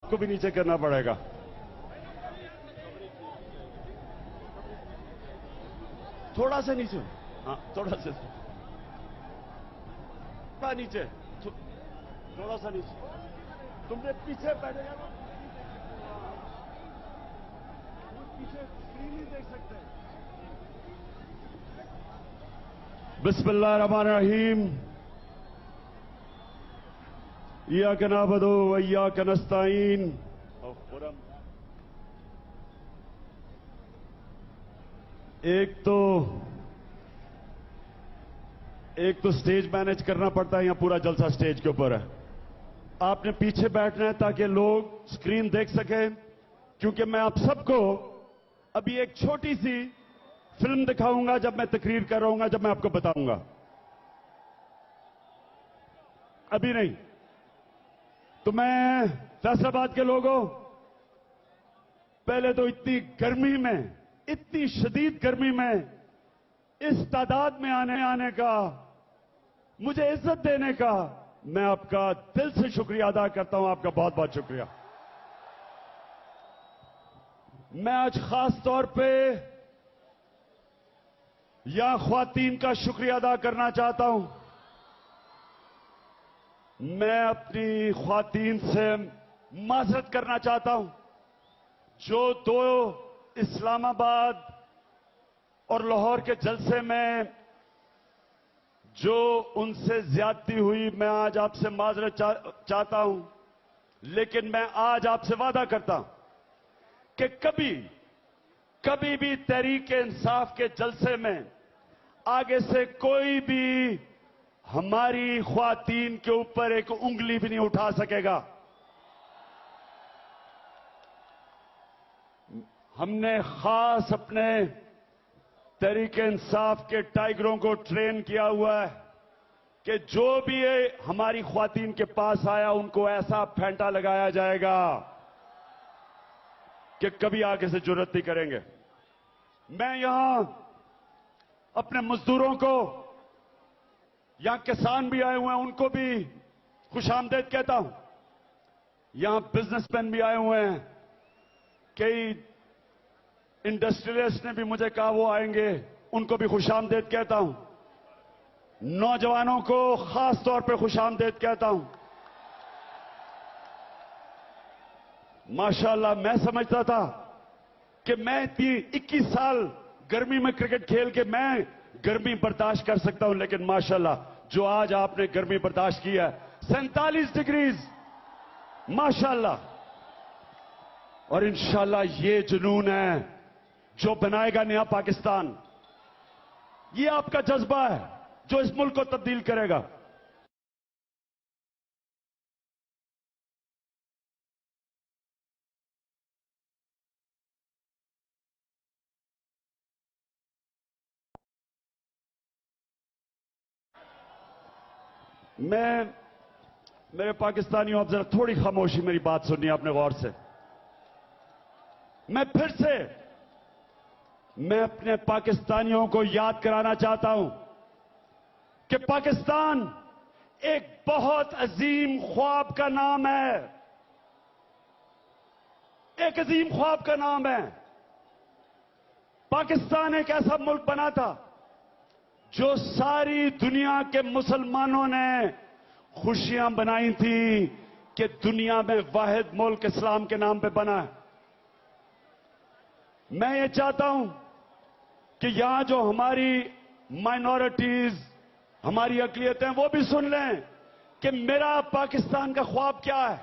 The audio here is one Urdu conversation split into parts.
کو بھی نیچے کرنا پڑے گا. تھوڑا سا نیچے. ہاں تھوڑا سا نیچے, تھوڑا سا نیچے. تم نے پیچھے بیٹھے گا نا, پیچھے اسکرین نہیں دیکھ سکتے. بسم اللہ الرحمن الرحیم. ایاک نعبد و ایاک نستعین. ایک تو سٹیج مینج کرنا پڑتا ہے, یا پورا جلسہ سٹیج کے اوپر ہے. آپ نے پیچھے بیٹھنا ہے تاکہ لوگ سکرین دیکھ سکیں, کیونکہ میں آپ سب کو ابھی ایک چھوٹی سی فلم دکھاؤں گا جب میں تقریر کر رہا ہوں گا, جب میں آپ کو بتاؤں گا. ابھی نہیں. تو میں فیصل آباد کے لوگوں, پہلے تو اتنی گرمی میں, اتنی شدید گرمی میں اس تعداد میں آنے کا, مجھے عزت دینے کا, میں آپ کا دل سے شکریہ ادا کرتا ہوں. آپ کا بہت بہت شکریہ. میں آج خاص طور پہ یہاں خواتین کا شکریہ ادا کرنا چاہتا ہوں. میں اپنی خواتین سے معذرت کرنا چاہتا ہوں جو دو اسلام آباد اور لاہور کے جلسے میں جو ان سے زیادتی ہوئی. میں آج آپ سے معذرت چاہتا ہوں, لیکن میں آج آپ سے وعدہ کرتا ہوں کہ کبھی بھی تحریک انصاف کے جلسے میں آگے سے کوئی بھی ہماری خواتین کے اوپر ایک انگلی بھی نہیں اٹھا سکے گا. ہم نے خاص اپنے تحریک انصاف کے ٹائیگروں کو ٹرین کیا ہوا ہے کہ جو بھی ہماری خواتین کے پاس آیا ان کو ایسا پھینٹا لگایا جائے گا کہ کبھی آگے سے جرات نہیں کریں گے. میں یہاں اپنے مزدوروں کو, یہاں کسان بھی آئے ہوئے ہیں ان کو بھی خوش آمدید کہتا ہوں. یہاں بزنس مین بھی آئے ہوئے ہیں, کئی انڈسٹریلسٹ نے بھی مجھے کہا وہ آئیں گے, ان کو بھی خوش آمدید کہتا ہوں. نوجوانوں کو خاص طور پہ خوش آمدید کہتا ہوں. ماشاءاللہ میں سمجھتا تھا کہ میں 21 سال گرمی میں کرکٹ کھیل کے میں گرمی برداشت کر سکتا ہوں, لیکن ماشاءاللہ جو آج آپ نے گرمی برداشت کی ہے 47 ڈگریز, ماشاءاللہ. اور انشاءاللہ یہ جنون ہے جو بنائے گا نیا پاکستان. یہ آپ کا جذبہ ہے جو اس ملک کو تبدیل کرے گا. میرے پاکستانیوں, اب ذرا تھوڑی خاموشی, میری بات سننی آپ نے غور سے. میں اپنے پاکستانیوں کو یاد کرانا چاہتا ہوں کہ پاکستان ایک بہت عظیم خواب کا نام ہے. ایک عظیم خواب کا نام ہے. پاکستان ایک ایسا ملک بنا تھا جو ساری دنیا کے مسلمانوں نے خوشیاں بنائی تھیں کہ دنیا میں واحد ملک اسلام کے نام پہ بنا ہے. میں یہ چاہتا ہوں کہ یہاں جو ہماری مائنورٹیز, ہماری اقلیتیں, وہ بھی سن لیں کہ میرا پاکستان کا خواب کیا ہے.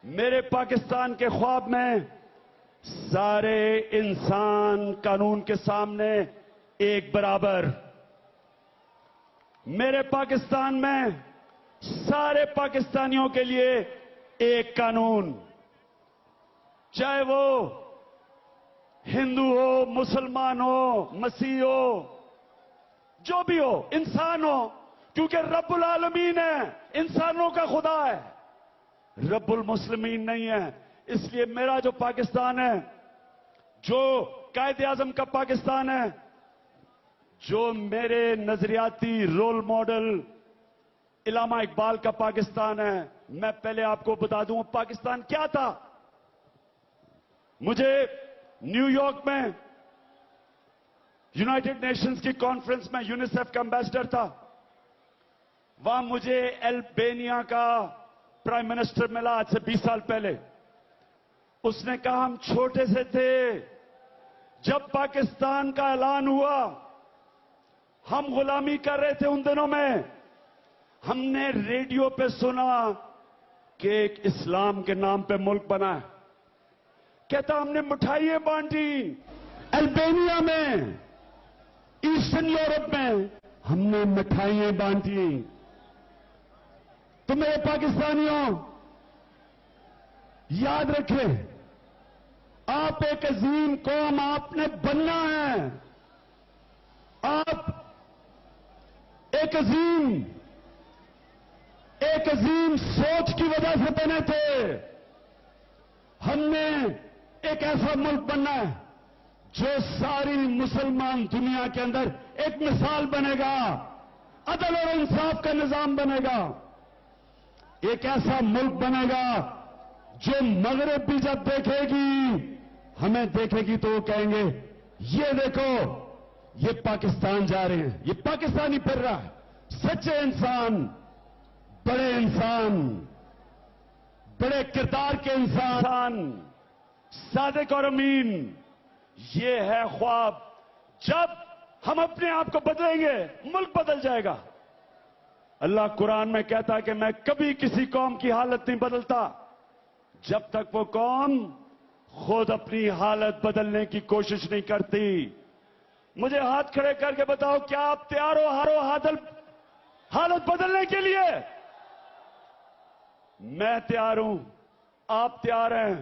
میرے پاکستان کے خواب میں سارے انسان قانون کے سامنے ایک برابر. میرے پاکستان میں سارے پاکستانیوں کے لیے ایک قانون, چاہے وہ ہندو ہو, مسلمان ہو, مسیح ہو, جو بھی ہو, انسان ہو, کیونکہ رب العالمین ہے, انسانوں کا خدا ہے, رب المسلمین نہیں ہے. اس لیے میرا جو پاکستان ہے, جو قائد اعظم کا پاکستان ہے, جو میرے نظریاتی رول ماڈل علامہ اقبال کا پاکستان ہے. میں پہلے آپ کو بتا دوں پاکستان کیا تھا. مجھے نیو یارک میں یونائٹڈ نیشنز کی کانفرنس میں یونیسیف کا امبیسڈر تھا. وہاں مجھے البینیا کا پرائم منسٹر ملا آج سے 20 سال پہلے. اس نے کہا ہم چھوٹے سے تھے جب پاکستان کا اعلان ہوا. ہم غلامی کر رہے تھے ان دنوں میں. ہم نے ریڈیو پہ سنا کہ ایک اسلام کے نام پہ ملک بنا ہے. کہتا ہم نے مٹھائیاں بانٹی البینیا میں, ایسٹرن یورپ میں ہم نے مٹھائیاں بانٹی. تو میرے پاکستانیوں یاد رکھیں, آپ ایک عظیم قوم آپ نے بننا ہے. آپ ایک عظیم سوچ کی وجہ سے بنے تھے. ہم نے ایک ایسا ملک بننا ہے جو ساری مسلمان دنیا کے اندر ایک مثال بنے گا, عدل اور انصاف کا نظام بنے گا. ایک ایسا ملک بنے گا جو مغرب بھی جب دیکھے گی, ہمیں دیکھے گی تو وہ کہیں گے یہ دیکھو یہ پاکستان جا رہے ہیں, یہ پاکستانی پھر رہا ہے. سچے انسان, بڑے انسان, بڑے کردار کے انسان, صادق اور امین, یہ ہے خواب. جب ہم اپنے آپ کو بدلیں گے ملک بدل جائے گا. اللہ قرآن میں کہتا ہے کہ میں کبھی کسی قوم کی حالت نہیں بدلتا جب تک وہ قوم خود اپنی حالت بدلنے کی کوشش نہیں کرتی. مجھے ہاتھ کھڑے کر کے بتاؤ, کیا آپ تیار ہو حالت بدلنے کے لیے؟ میں تیار ہوں, آپ تیار ہیں,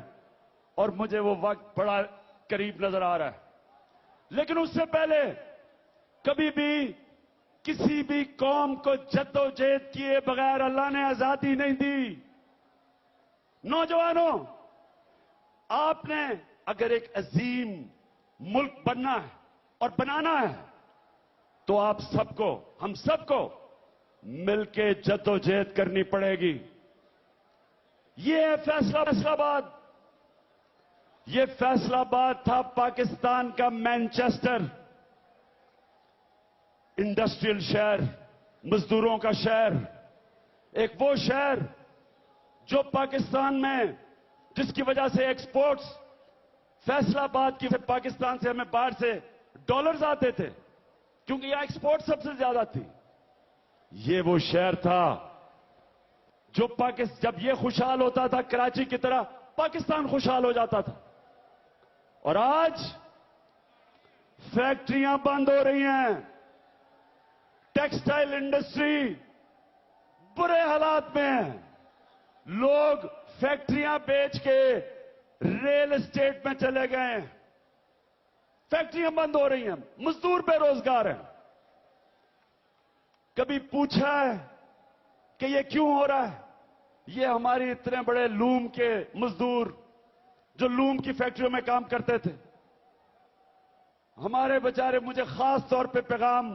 اور مجھے وہ وقت بڑا قریب نظر آ رہا ہے. لیکن اس سے پہلے کبھی بھی کسی بھی قوم کو جدوجہد کیے بغیر اللہ نے آزادی نہیں دی. نوجوانوں, آپ نے اگر ایک عظیم ملک بننا ہے اور بنانا ہے تو آپ سب کو, ہم سب کو مل کے جدوجہد کرنی پڑے گی. یہ ہے فیصلہ آباد. یہ فیصلہ آباد تھا پاکستان کا مینچسٹر, انڈسٹریل شہر, مزدوروں کا شہر. ایک وہ شہر جو پاکستان میں, جس کی وجہ سے ایکسپورٹس فیصلہ آباد کی, پاکستان سے ہمیں باہر سے ڈالرز آتے تھے کیونکہ یہاں ایکسپورٹ سب سے زیادہ تھی. یہ وہ شہر تھا جو جب یہ خوشحال ہوتا تھا کراچی کی طرح پاکستان خوشحال ہو جاتا تھا. اور آج فیکٹریاں بند ہو رہی ہیں, ٹیکسٹائل انڈسٹری برے حالات میں ہے. لوگ فیکٹریاں بیچ کے ریل اسٹیٹ میں چلے گئے ہیں. فیکٹریاں بند ہو رہی ہیں, مزدور بے روزگار ہیں. کبھی پوچھا ہے کہ یہ کیوں ہو رہا ہے؟ یہ ہماری اتنے بڑے لوم کے مزدور جو لوم کی فیکٹریوں میں کام کرتے تھے, ہمارے بچارے, مجھے خاص طور پہ پیغام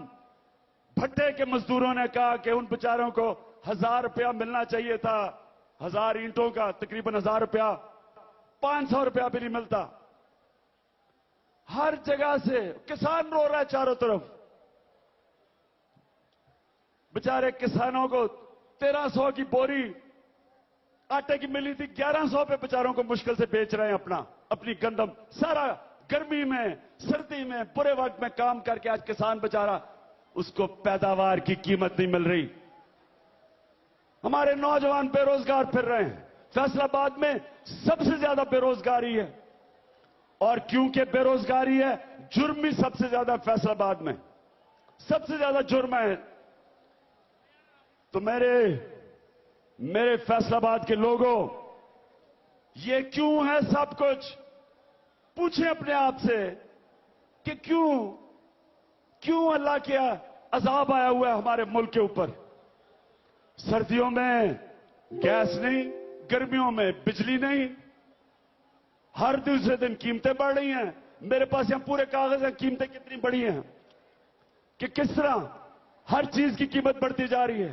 بھٹے کے مزدوروں نے کہا کہ ان بچاروں کو 1000 روپیہ ملنا چاہیے تھا, 1000 اینٹوں کا تقریباً 1000 روپیہ, 500 روپیہ بھی نہیں ملتا. ہر جگہ سے کسان رو رہا ہے چاروں طرف. بچارے کسانوں کو 1300 کی بوری آٹے کی ملی تھی, 1100 پہ بچاروں کو مشکل سے بیچ رہے ہیں اپنی گندم. سارا گرمی میں, سردی میں, برے وقت میں کام کر کے آج کسان بچارا, اس کو پیداوار کی قیمت نہیں مل رہی. ہمارے نوجوان بے روزگار پھر رہے ہیں. فیصلہ آباد میں سب سے زیادہ بے روزگاری ہے, اور کیونکہ بے روزگاری ہے جرم بھی سب سے زیادہ فیصلہ آباد میں, سب سے زیادہ جرم ہے. تو میرے فیصلہ آباد کے لوگوں, یہ کیوں ہے سب کچھ؟ پوچھیں اپنے آپ سے کہ کیوں اللہ کے عذاب آیا ہوا ہے ہمارے ملک کے اوپر. سردیوں میں گیس نہیں, گرمیوں میں بجلی نہیں, ہر دوسرے دن قیمتیں بڑھ رہی ہیں. میرے پاس یہاں پورے کاغذ ہیں قیمتیں کتنی بڑھی ہیں کہ کس طرح ہر چیز کی قیمت بڑھتی جا رہی ہے.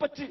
25,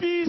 20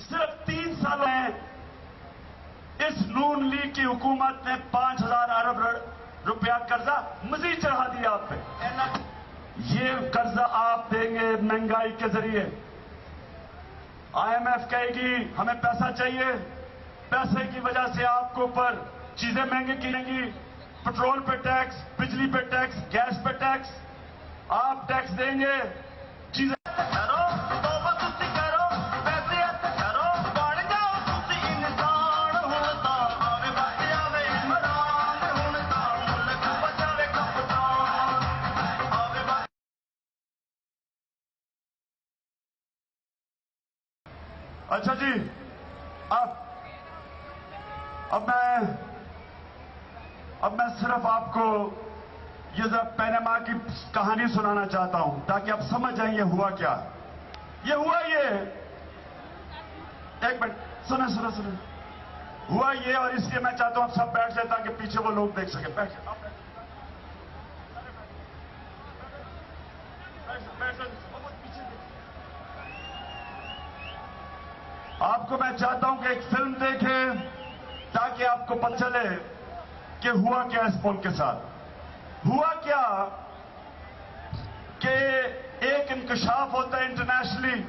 صرف 3 سالوں میں اس نون لیگ کی حکومت نے 5,000 ارب روپیہ قرضہ مزید چڑھا دیا آپ پہ. یہ قرضہ آپ دیں گے مہنگائی کے ذریعے. IMF کہے گی ہمیں پیسہ چاہیے، پیسے کی وجہ سے آپ کو اوپر چیزیں مہنگی کریں گی، پٹرول پہ ٹیکس، بجلی پہ ٹیکس، گیس پہ ٹیکس. آپ ٹیکس دیں گے، چیزیں کرو تو بس کرو، پیسے کرو، بڑھ جاؤ تسی انسان ہوتا، آوے بچے آوے عمران ہوتا، ملک بچاوے کپتان، آوے بچے. اچھا جی، اب میں صرف آپ کو یہ ذرا پینما کی کہانی سنانا چاہتا ہوں تاکہ آپ سمجھ جائیں یہ ہوا کیا. یہ ہوا ایک منٹ سنیں. ہوا یہ، اور اس لیے میں چاہتا ہوں آپ سب بیٹھ جائیں تاکہ پیچھے وہ لوگ دیکھ سکیں. بیٹھ جائیں. آپ کو میں چاہتا ہوں کہ ایک فلم دیکھیں تاکہ آپ کو پتہ چلے کہ ہوا کیا اس ملک کے ساتھ. ہوا کیا کہ ایک انکشاف ہوتا ہے انٹرنیشنلی،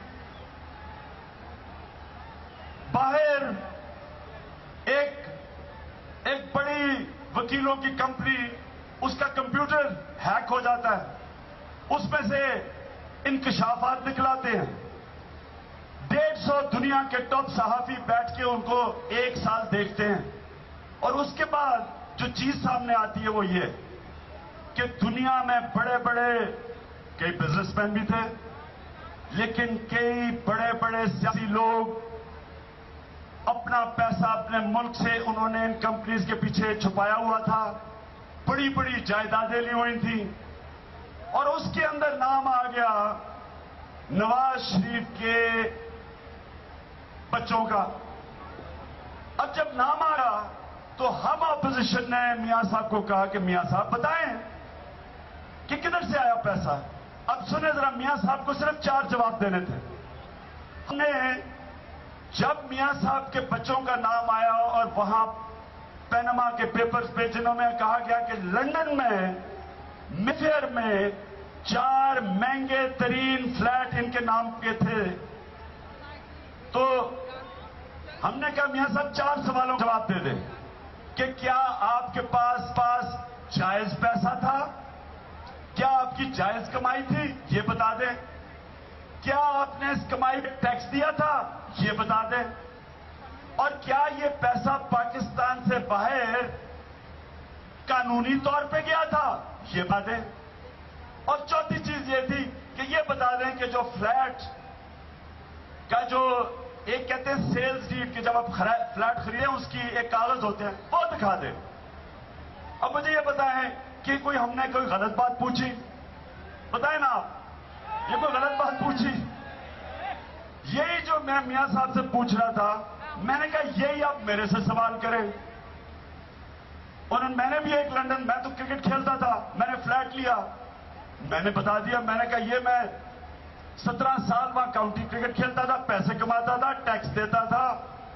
باہر ایک بڑی وکیلوں کی کمپنی، اس کا کمپیوٹر ہیک ہو جاتا ہے، اس میں سے انکشافات نکلاتے ہیں. 150 دنیا کے ٹاپ صحافی بیٹھ کے ان کو 1 سال دیکھتے ہیں، اور اس کے بعد جو چیز سامنے آتی ہے وہ یہ کہ دنیا میں بڑے بڑے کئی بزنس مین بھی تھے، لیکن کئی بڑے بڑے سیاسی لوگ اپنا پیسہ اپنے ملک سے انہوں نے ان کمپنیز کے پیچھے چھپایا ہوا تھا، بڑی بڑی جائیدادیں لی ہوئی تھیں، اور اس کے اندر نام آ گیا نواز شریف کے بچوں کا. اب جب نام آیا تو ہم اپوزیشن نے میاں صاحب کو کہا کہ میاں صاحب بتائیں کہ کدھر سے آیا پیسہ. اب سنیں ذرا، میاں صاحب کو صرف 4 جواب دینے تھے. ہم نے جب میاں صاحب کے بچوں کا نام آیا اور وہاں پینما کے پیپرز پہ جنہوں میں کہا گیا کہ لندن میں میفیئر میں 4 مہنگے ترین فلیٹ ان کے نام کے تھے، تو ہم نے کہا میاں صاحب 4 سوالوں کا جواب دے دیں کہ کیا آپ کے پاس جائز پیسہ تھا، کیا آپ کی جائز کمائی تھی، یہ بتا دیں، کیا آپ نے اس کمائی پہ ٹیکس دیا تھا، یہ بتا دیں، اور کیا یہ پیسہ پاکستان سے باہر قانونی طور پہ گیا تھا، یہ بتا دیں. اور چوتھی چیز یہ تھی کہ یہ بتا دیں کہ جو فلیٹ کا جو ایک کہتے ہیں سیلز ڈیڈ، کہ جب آپ فلیٹ خریدیں اس کی ایک کاغذ ہوتے ہیں، وہ دکھا دیں. اب مجھے یہ بتائیں کہ کوئی ہم نے کوئی غلط بات پوچھی؟ بتائیں نا آپ، یہ کوئی غلط بات پوچھی؟ یہی جو میں میاں صاحب سے پوچھ رہا تھا، میں نے کہا یہی آپ میرے سے سوال کریں. میں نے بھی ایک لندن، میں تو کرکٹ کھیلتا تھا، میں نے فلیٹ لیا، میں نے بتا دیا، میں نے کہا یہ میں 17 سال وہاں کاؤنٹی کرکٹ کھیلتا تھا، پیسے کماتا تھا، ٹیکس دیتا تھا،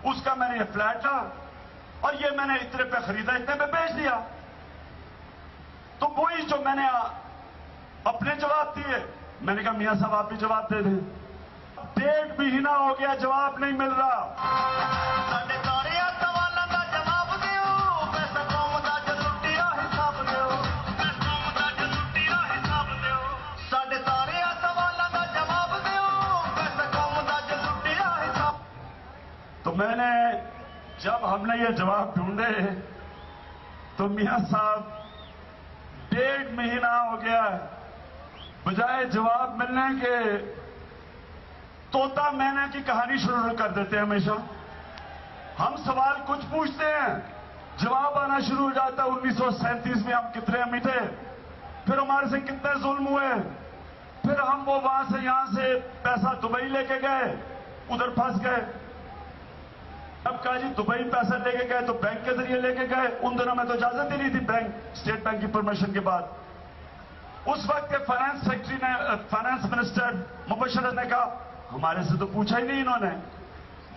اس کا میں نے یہ فلیٹ تھا، اور یہ میں نے اتنے پہ خریدا، اتنے پہ بیچ دیا. تو وہی جو میں نے اپنے جواب دیے، میں نے کہا میاں صاحب آپ بھی جواب دے دیں. 1.5 مہینہ ہو گیا، جواب نہیں مل رہا. تو میں نے جب ہم نے یہ جواب ڈھونڈے تو میاں صاحب 1.5 مہینہ ہو گیا، بجائے جواب ملنے کے طوطا مینا کی کہانی شروع کر دیتے ہیں. ہمیشہ ہم سوال کچھ پوچھتے ہیں، جواب آنا شروع ہو جاتا ہے. 1937 میں ہم کتنے امی تھے، پھر ہمارے سے کتنے ظلم ہوئے، پھر ہم وہ وہاں سے یہاں سے پیسہ دبئی لے کے گئے، ادھر پھنس گئے. اب کہا جی دبئی پیسہ لے کے گئے تو بینک کے ذریعے لے کے گئے، ان دنوں میں تو اجازت ہی نہیں تھی بینک، اسٹیٹ بینک کی پرمیشن کے بعد. اس وقت کے فائنانس سیکرٹری نے، فائنانس منسٹر مبشر نے کہا ہمارے سے تو پوچھا ہی نہیں انہوں نے.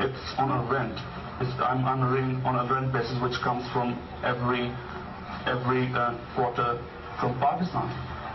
It's on a rent. I'm on a rent basis which comes from every quarter from Pakistan.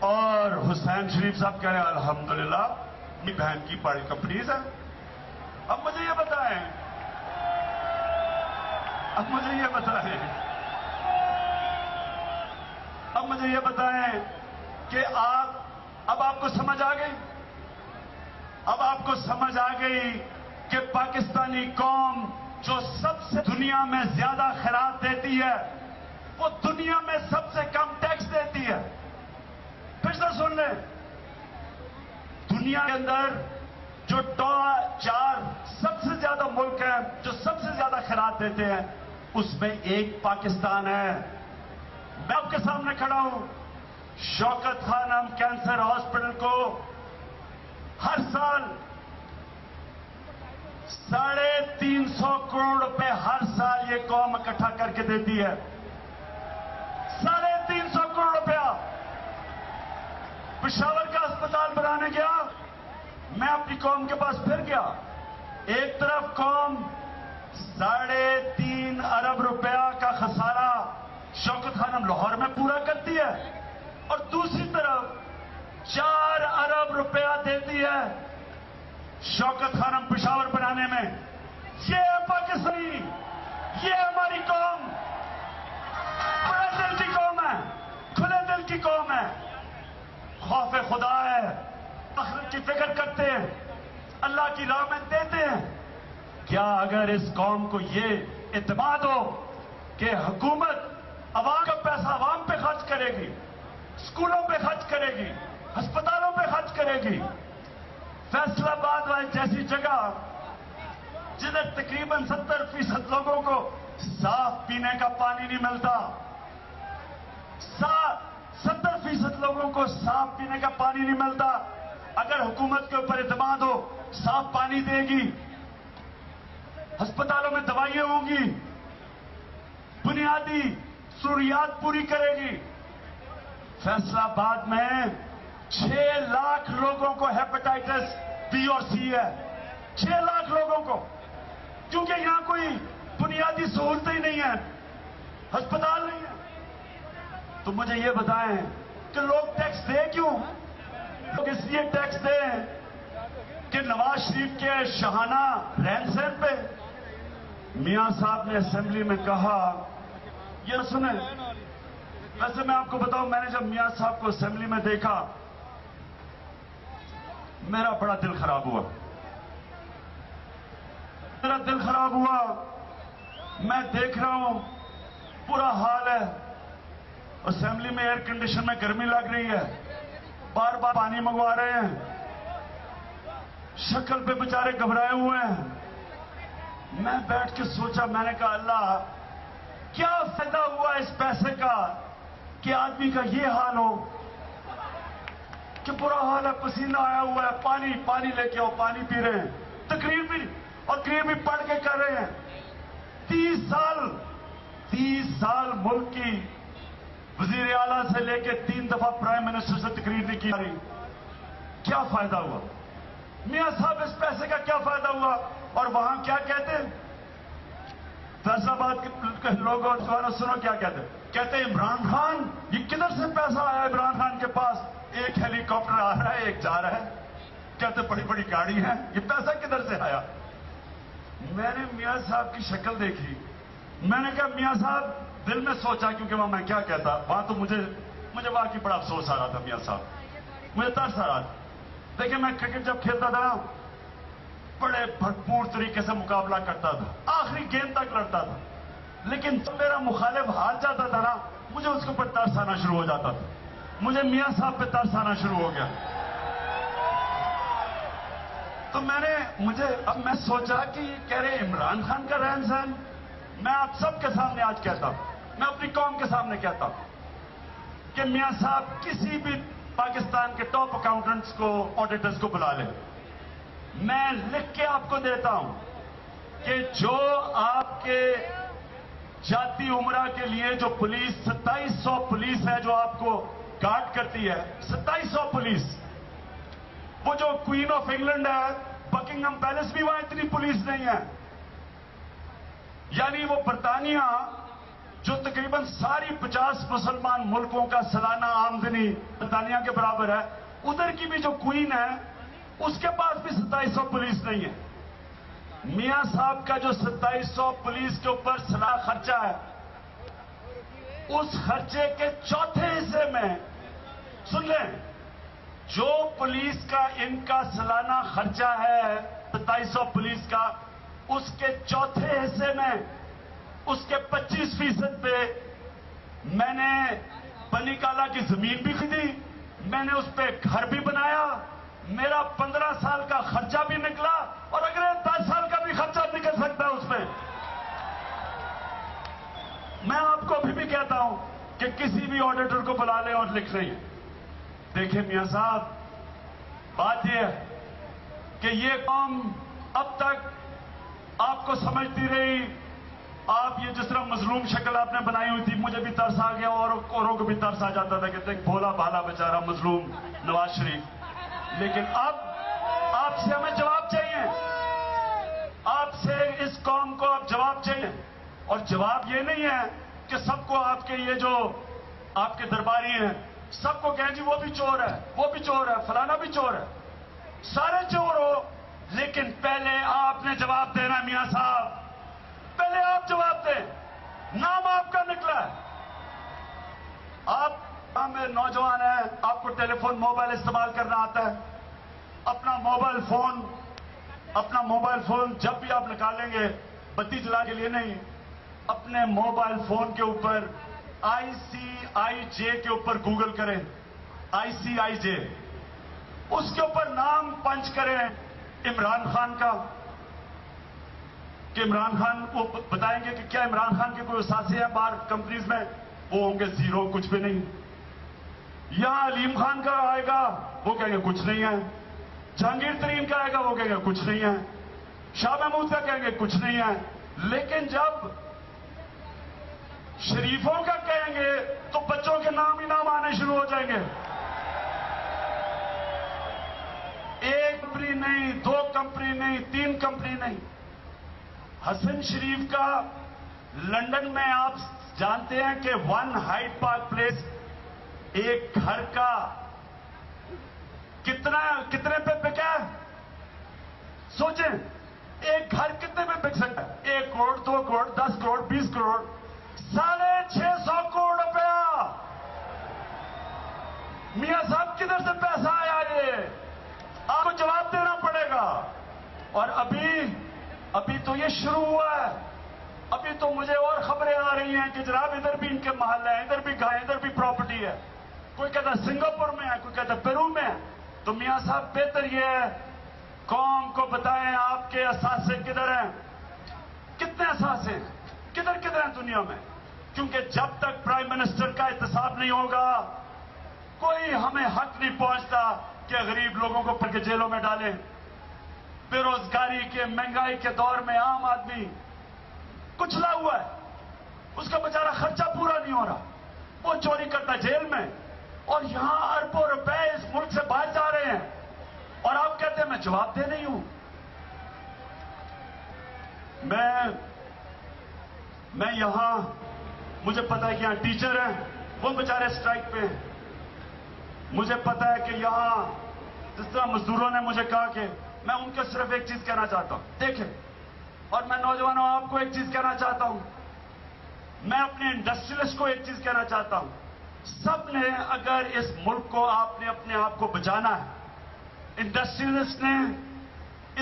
اور حسین شریف صاحب کہہ رہے ہیں الحمدللہ میری بہن کی بڑی کمپنیز ہیں. اب مجھے یہ بتائیں کہ اب آپ کو سمجھ آ گئی. اب آپ کو سمجھ آ گئی کہ پاکستانی قوم جو سب سے دنیا میں زیادہ خیرات دیتی ہے وہ دنیا میں سب سے کم ٹیکس دیتی ہے. پھر سے سن لیں, دنیا کے اندر جو 4 سب سے زیادہ ملک ہیں جو سب سے زیادہ خیرات دیتے ہیں اس میں ایک پاکستان ہے. میں آپ کے سامنے کھڑا ہوں. شوکت خانم کینسر ہاسپٹل کو ہر سال 350 کروڑ روپے ہر سال یہ قوم اکٹھا کر کے دیتی ہے. 350 کروڑ روپیہ. پشاور کا اسپتال بنانے گیا, میں اپنی قوم کے پاس پھر گیا. ایک طرف قوم 3.5 ارب روپیہ کا خسارہ شوکت خانم لاہور میں پورا کرتی ہے اور دوسری طرف 4 ارب روپیہ دیتی ہے شوکت خانم پشاور بنانے میں. یہ ہے پاکستانی, یہ ہماری قوم. بڑے دل کی قوم ہے, کھلے دل کی قوم ہے, خوف خدا ہے, آخرت کی فکر کرتے ہیں, اللہ کی راہ میں دیتے ہیں. کیا اگر اس قوم کو یہ اعتماد ہو کہ حکومت عوام کا پیسہ عوام پہ خرچ کرے گی, اسکولوں پہ خرچ کرے گی, ہسپتالوں پہ خرچ کرے گی. فیصلہ آباد جیسی جگہ جدھر تقریباً 70% لوگوں کو صاف پینے کا پانی نہیں ملتا, 70% لوگوں کو صاف پینے کا پانی نہیں ملتا. اگر حکومت کے اوپر اعتماد ہو صاف پانی دے گی, ہسپتالوں میں دوائیاں ہوں گی, بنیادی ضروریات پوری کرے گی. فیصلہ آباد میں 6 لاکھ لوگوں کو ہیپاٹائٹس بی اور سی ہے. 6 لاکھ لوگوں کو, کیونکہ یہاں کوئی بنیادی سہولتیں ہی نہیں ہیں, ہسپتال نہیں ہے. تو مجھے یہ بتائیں کہ لوگ ٹیکس دیں کیوں؟ لوگ اس لیے ٹیکس دیں کہ نواز شریف کے شاہانہ رہن سہن پہ. میاں صاحب نے اسمبلی میں کہا, یہ سنیں, ویسے میں آپ کو بتاؤں, میں نے جب میاں صاحب کو اسمبلی میں دیکھا میرا بڑا دل خراب ہوا. میرا دل خراب ہوا. میں دیکھ رہا ہوں برا حال ہے. اسمبلی میں ایئر کنڈیشن میں گرمی لگ رہی ہے, بار بار پانی منگوا رہے ہیں, شکل پہ بیچارے گھبرائے ہوئے ہیں. میں بیٹھ کے سوچا, میں نے کہا اللہ کیا فائدہ ہوا اس پیسے کا کہ آدمی کا یہ حال ہو کہ برا حال ہے, پسینہ آیا ہوا ہے, پانی لے کے آؤ, پانی پی رہے ہیں, تقریر بھی پڑھ کے کر رہے ہیں. 30 سال ملک کی وزیر اعلیٰ سے لے کے 3 دفعہ پرائم منسٹر سے تقریر نہیں کی رہی. کیا فائدہ ہوا میاں صاحب, اس پیسے کا کیا فائدہ ہوا؟ اور وہاں کیا کہتے ہیں فیصلہ آباد کے لوگوں سنو کیا کہتے ہیں. کہتے ہیں عمران خان, یہ کدھر سے پیسہ آیا عمران خان کے پاس؟ ایک ہیلی کاپٹر آ رہا ہے, ایک جا رہا ہے. کہتے بڑی بڑی گاڑی ہے, یہ پیسہ کدھر سے آیا؟ میں نے میاں صاحب کی شکل دیکھی, میں نے کہا میاں صاحب, دل میں سوچا کیونکہ وہاں میں کیا کہتا, وہاں تو مجھے وہاں کی بڑا افسوس آ رہا تھا. میاں صاحب مجھے ترس آ رہا تھا. دیکھیں میں کرکٹ جب کھیلتا تھا نا بڑے بھرپور طریقے سے مقابلہ کرتا تھا, آخری گیند تک لڑتا تھا, لیکن جب میرا مخالف ہار جاتا تھا نا مجھے اس کے اوپر ترس آنا شروع ہو جاتا تھا. مجھے میاں صاحب پہ ترس آنا شروع ہو گیا. تو میں سوچا کہ یہ کہہ رہے عمران خان کا رہن سہن. میں آپ سب کے سامنے آج کہتا ہوں, میں اپنی قوم کے سامنے کہتا ہوں کہ میاں صاحب کسی بھی پاکستان کے ٹاپ اکاؤنٹنٹس کو, آڈیٹرز کو بلا لیں. میں لکھ کے آپ کو دیتا ہوں کہ جو آپ کے جاتی عمرہ کے لیے جو پولیس 2700 پولیس ہے جو آپ کو گارڈ کرتی ہے, 2700 پولیس, وہ جو کوئین آف انگلینڈ ہے, بکنگم پیلس بھی وہاں اتنی پولیس نہیں ہے. یعنی وہ برطانیہ جو تقریباً ساری 50 مسلمان ملکوں کا سالانہ آمدنی برطانیہ کے برابر ہے، ادھر کی بھی جو کوئین ہے اس کے پاس بھی 2700 پولیس نہیں ہے. میاں صاحب کا جو 2700 پولیس کے اوپر سالانہ خرچہ ہے، اس خرچے کے چوتھے حصے میں، سن لیں، جو پولیس کا ان کا سالانہ خرچہ ہے 2700 پولیس کا، اس کے چوتھے حصے میں، اس کے 25% پہ میں نے بنی کالا کی زمین بھی خریدی، میں نے اس پہ گھر بھی بنایا، میرا 15 سال کا خرچہ بھی نکلا اور اگلے 10 سال کا بھی خرچہ نکل سکتا ہے اس پہ. میں آپ کو ابھی بھی کہتا ہوں کہ کسی بھی آڈیٹر کو بلا لیں اور لکھ رہی ہیں. دیکھیں میاں صاحب، بات یہ ہے کہ یہ قوم اب تک آپ کو سمجھتی رہی. آپ یہ جس طرح مظلوم شکل آپ نے بنائی ہوئی تھی، مجھے بھی ترس آ گیا اور اوروں کو بھی ترس آ جاتا تھا کہ دیکھ بھولا بھالا بیچارہ مظلوم نواز شریف. لیکن اب آپ سے ہمیں جواب چاہیے، آپ سے اس قوم کو اب جواب چاہیے. اور جواب یہ نہیں ہے کہ سب کو آپ کے یہ جو آپ کے درباری ہیں سب کو کہیں جی وہ بھی چور ہے، وہ بھی چور ہے، فلانا بھی چور ہے. سارے چور ہو، لیکن پہلے آپ نے جواب دینا. میاں صاحب پہلے آپ جواب دیں. نام آپ کا نکلا ہے. آپ میں نوجوان ہیں، آپ کو ٹیلی فون موبائل استعمال کرنا آتا ہے. اپنا موبائل فون جب بھی آپ نکالیں گے، بتی جلا کے لیے نہیں، اپنے موبائل فون کے اوپر ICIJ کے اوپر گوگل کریں. ICIJ، اس کے اوپر نام پنچ کریں عمران خان کا، کہ عمران خان کو بتائیں گے کہ کیا عمران خان کے کوئی اثاثے ہیں باہر کمپنیز میں، وہ ہوں گے زیرو، کچھ بھی نہیں. یہاں علیم خان کا آئے گا، وہ کہیں گے کچھ نہیں ہے. جہانگیر ترین کا آئے گا، وہ کہیں گے کچھ نہیں ہے. شاہ محمود کا کہیں گے کچھ نہیں ہے. لیکن جب شریفوں کا کہیں گے تو بچوں کے نام ہی نام آنے شروع ہو جائیں گے. ایک کمپنی نہیں، 2 کمپنی نہیں، 3 کمپنی نہیں. حسن شریف کا لندن میں آپ جانتے ہیں کہ 1 ہائیڈ پارک پلیس، ایک گھر کا کتنے پہ بکا ہے؟ سوچیں، ایک گھر کتنے پہ بک سکتا ہے؟ 1 کروڑ، 2 کروڑ، 10 کروڑ، 20 کروڑ، 650 کروڑ روپیہ. میاں صاحب کدھر سے پیسہ آیا؟ یہ آپ کو جواب دینا پڑے گا. اور ابھی تو یہ شروع ہوا ہے. ابھی تو مجھے اور خبریں آ رہی ہیں کہ جناب ادھر بھی ان کے محل ہیں، ادھر بھی گائے، ادھر بھی پراپرٹی ہے. کوئی کہتا ہے سنگاپور میں ہے، کوئی کہتا ہے پیرو میں ہے. تو میاں صاحب بہتر یہ ہے قوم کو بتائیں آپ کے اثاثے کدھر ہیں، کتنے اثاثے ہیں، کدھر ہیں دنیا میں. کیونکہ جب تک پرائم منسٹر کا احتساب نہیں ہوگا، کوئی ہمیں حق نہیں پہنچتا کہ غریب لوگوں کو پکڑ کے جیلوں میں ڈالیں. بے روزگاری کے، مہنگائی کے دور میں عام آدمی کچلا ہوا ہے، اس کا بیچارہ خرچہ پورا نہیں ہو رہا، وہ چوری کرتا جیل میں. اور یہاں اربوں روپے اس ملک سے باہر جا رہے ہیں اور آپ کہتے ہیں میں جواب دے نہیں ہوں. میں یہاں، مجھے پتا ہے کہ یہاں ٹیچر ہیں، وہ بیچارے سٹرائک پہ ہیں. مجھے پتا ہے کہ یہاں جس طرح مزدوروں نے مجھے کہا کہ میں ان کو صرف ایک چیز کہنا چاہتا ہوں، دیکھیں، اور میں نوجوانوں آپ کو ایک چیز کہنا چاہتا ہوں، میں اپنے انڈسٹریلسٹ کو ایک چیز کہنا چاہتا ہوں. سب نے اگر اس ملک کو آپ نے اپنے آپ کو بچانا ہے، انڈسٹریلسٹ نے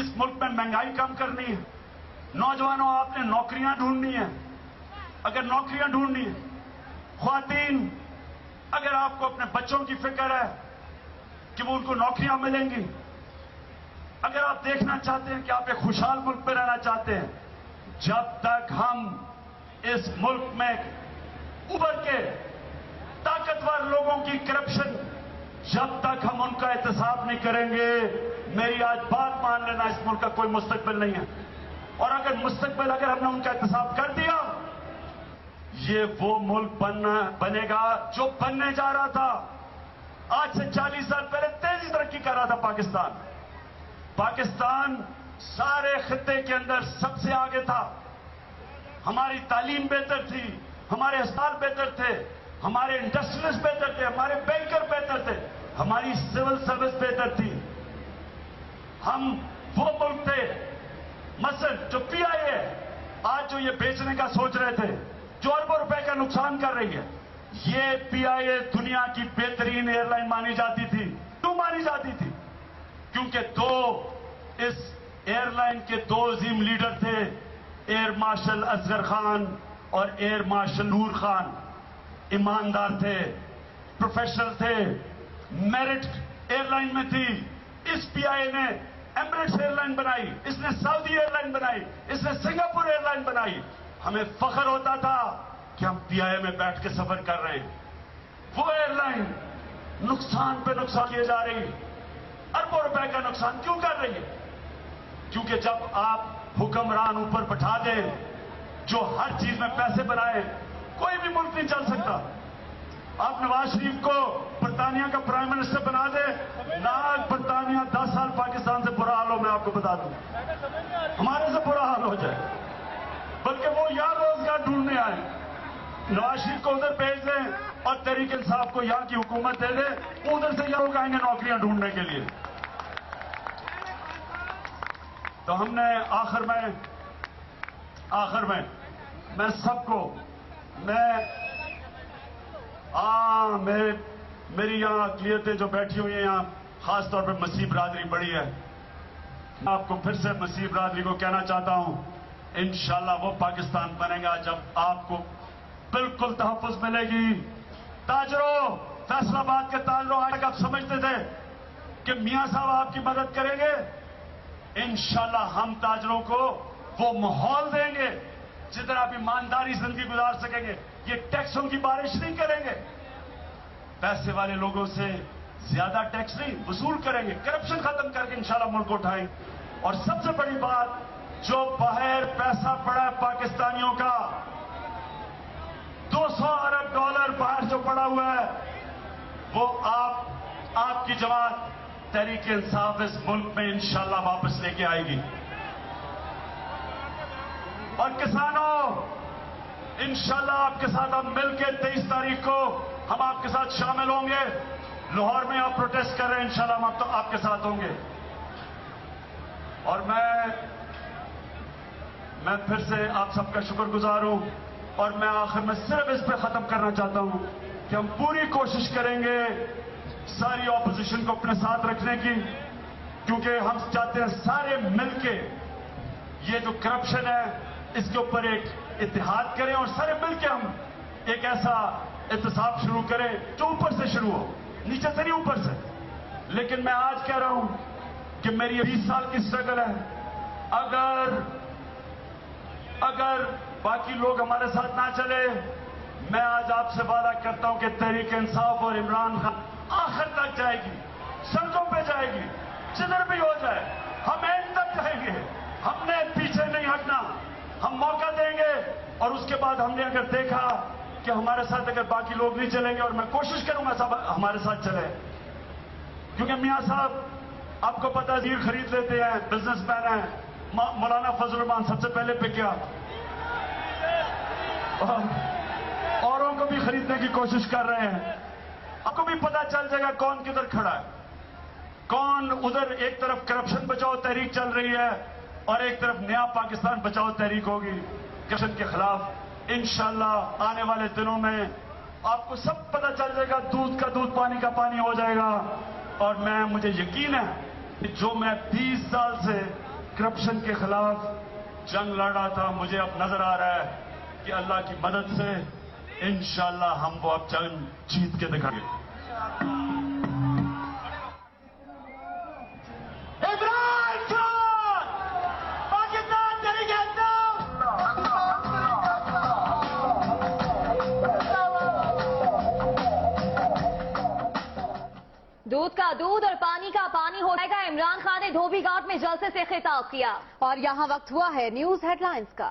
اس ملک میں مہنگائی کم کرنی ہے، نوجوانوں آپ نے نوکریاں ڈھونڈنی ہیں. اگر نوکریاں ڈھونڈنی ہیں، خواتین اگر آپ کو اپنے بچوں کی فکر ہے کہ وہ ان کو نوکریاں ملیں گی، اگر آپ دیکھنا چاہتے ہیں کہ آپ ایک خوشحال ملک پہ رہنا چاہتے ہیں، جب تک ہم اس ملک میں ابھر کے طاقتور لوگوں کی کرپشن، جب تک ہم ان کا احتساب نہیں کریں گے، میری آج بات مان لینا، اس ملک کا کوئی مستقبل نہیں ہے. اور اگر ہم نے ان کا احتساب کر دیا، یہ وہ ملک بنے گا جو بننے جا رہا تھا. آج سے 40 سال پہلے تیزی ترقی کر رہا تھا پاکستان سارے خطے کے اندر سب سے آگے تھا. ہماری تعلیم بہتر تھی، ہمارے اسپتال بہتر تھے، ہمارے انڈسٹریلسٹ بہتر تھے، ہمارے بینکر بہتر تھے، ہماری سول سروس بہتر تھی. ہم وہ ملک تھے مثلا جو پی آئی اے آج جو یہ بیچنے کا سوچ رہے تھے، جو اربوں روپے کا نقصان کر رہی ہے، یہ پی آئی اے دنیا کی بہترین ایئر لائن مانی جاتی تھی. کیوں مانی جاتی تھی؟ کیونکہ اس ایئر لائن کے 2 عظیم لیڈر تھے، ایئر مارشل اصغر خان اور ایئر مارشل نور خان. ایماندار تھے، پروفیشنل تھے، میرٹ ایئر لائن میں تھی. اس پی آئی اے نے ایمریٹس ایئر لائن بنائی، اس نے سعودی ایئر لائن بنائی، اس نے سنگاپور ایئر لائن بنائی. ہمیں فخر ہوتا تھا کہ ہم پی آئی اے میں بیٹھ کے سفر کر رہے ہیں. وہ ایئر لائن نقصان پہ نقصان کیے جا رہی، اربوں روپے کا نقصان کیوں کر رہی ہے؟ کیونکہ جب آپ حکمران اوپر بٹھا دیں جو ہر چیز میں پیسے بنائے، کوئی بھی ملک نہیں چل سکتا. آپ نواز شریف کو برطانیہ کا پرائم منسٹر بنا دے، نہ برطانیہ 10 سال پاکستان سے برا حال ہو، میں آپ کو بتا دوں، ہمارے سے برا حال ہو جائے. بلکہ وہ یہاں روزگار ڈھونڈنے آئے. نواز شریف کو ادھر بھیج دیں اور تحریک انصاف کو یہاں کی حکومت دے دیں، ادھر سے یہ لوگ آئیں گے نوکریاں ڈھونڈنے کے لیے. تو ہم نے آخر میں سب کو میری یہاں اقلیتیں جو بیٹھی ہوئی ہیں یہاں، خاص طور پہ مسیح برادری بڑی ہے، میں آپ کو پھر سے مسیح برادری کو کہنا چاہتا ہوں، انشاءاللہ وہ پاکستان بنے گا جب آپ کو بالکل تحفظ ملے گی. تاجروں، فیصل آباد کے تاجروں، آج تک آپ سمجھتے تھے کہ میاں صاحب آپ کی مدد کریں گے. انشاءاللہ ہم تاجروں کو وہ ماحول دیں گے جدھر آپ ایمانداری زندگی گزار سکیں گے. یہ ٹیکسوں کی بارش نہیں کریں گے، پیسے والے لوگوں سے زیادہ ٹیکس نہیں وصول کریں گے، کرپشن ختم کر کے انشاءاللہ ملک کو اٹھائیں. اور سب سے بڑی بات، جو باہر پیسہ پڑا ہے پاکستانیوں کا، 200 ارب ڈالر باہر جو پڑا ہوا ہے، وہ آپ کی جماعت تحریک انصاف اس ملک میں انشاءاللہ واپس لے کے آئے گی. اور کسانوں، انشاءاللہ آپ کے ساتھ ہم مل کے 23 تاریخ کو ہم آپ کے ساتھ شامل ہوں گے. لاہور میں آپ پروٹیسٹ کر رہے ہیں، انشاءاللہ ہم تو آپ کے ساتھ ہوں گے. اور میں پھر سے آپ سب کا شکر گزار ہوں. اور میں آخر میں صرف اس پہ ختم کرنا چاہتا ہوں کہ ہم پوری کوشش کریں گے ساری اپوزیشن کو اپنے ساتھ رکھنے کی، کیونکہ ہم چاہتے ہیں سارے مل کے یہ جو کرپشن ہے اس کے اوپر ایک اتحاد کریں، اور سارے مل کے ہم ایک ایسا احتساب شروع کریں جو اوپر سے شروع ہو، نیچے سے نہیں اوپر سے. لیکن میں آج کہہ رہا ہوں کہ میری 20 سال کی اسٹرگل ہے. اگر باقی لوگ ہمارے ساتھ نہ چلے، میں آج آپ سے وعدہ کرتا ہوں کہ تحریک انصاف اور عمران خان آخر تک جائے گی، سڑکوں پہ جائے گی، جدھر بھی ہو جائے ہم اینڈ تک جائیں گے. ہم نے پیچھے نہیں ہٹنا، ہم موقع دیں گے. اور اس کے بعد ہم نے اگر دیکھا کہ ہمارے ساتھ اگر باقی لوگ نہیں چلیں گے، اور میں کوشش کروں گا سب ہمارے ساتھ چلے، کیونکہ میاں صاحب آپ کو پتہ زیر خرید لیتے ہیں، بزنس مین ہیں. مولانا فضل الرحمان سب سے پہلے پہ کیا، اوروں کو بھی خریدنے کی کوشش کر رہے ہیں. آپ کو بھی پتہ چل جائے گا کون کدھر کھڑا ہے، کون ادھر. ایک طرف کرپشن بچاؤ تحریک چل رہی ہے اور ایک طرف نیا پاکستان بچاؤ تحریک ہوگی کرپشن کے خلاف. انشاءاللہ آنے والے دنوں میں آپ کو سب پتہ چل جائے گا، دودھ کا دودھ پانی کا پانی ہو جائے گا. اور مجھے یقین ہے کہ جو میں 20 سال سے کرپشن کے خلاف جنگ لڑ رہا تھا، مجھے اب نظر آ رہا ہے کہ اللہ کی مدد سے انشاءاللہ ہم وہ اب جنگ جیت کے دکھائیں گے. دودھ کا دودھ اور پانی کا پانی ہو جائے گا. عمران خان نے دھوبی گھاٹ میں جلسے سے خطاب کیا. اور یہاں وقت ہوا ہے نیوز ہیڈ لائنز کا.